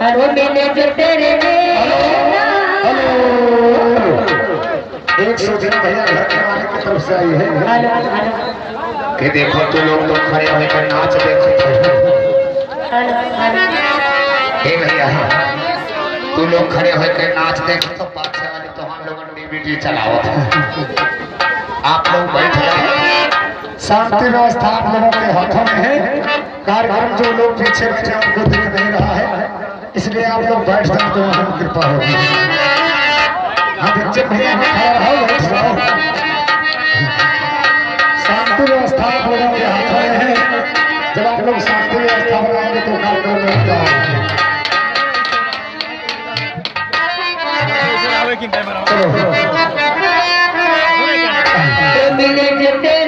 hello मैंने जो तेरे एक सूचना भैया घर के मालिक की तरफ से आई है कि देखो तो लोग तो खड़े होकर नाच देखो हे भैया तू लोग खड़े होकर नाच देखो तो पाछे वाले तो हम लोग डीवीडी चलाओ आप लोग बैठ जाए शांति व्यवस्था आप लोगों के हाथों में है कार्यक्रम जो लोग पीछे बैठे उनको दिख नहीं रहा है इसलिए आप लोग बैठ जाए तो वहां कृपा होगी हाँ बच्चे भैया बैठ जाओ शांति व्यवस्था आप लोगों के हाथों में है जब आप लोग शांति व्यवस्था बनाएंगे तो कार्यक्रम में क्या होगा तेरे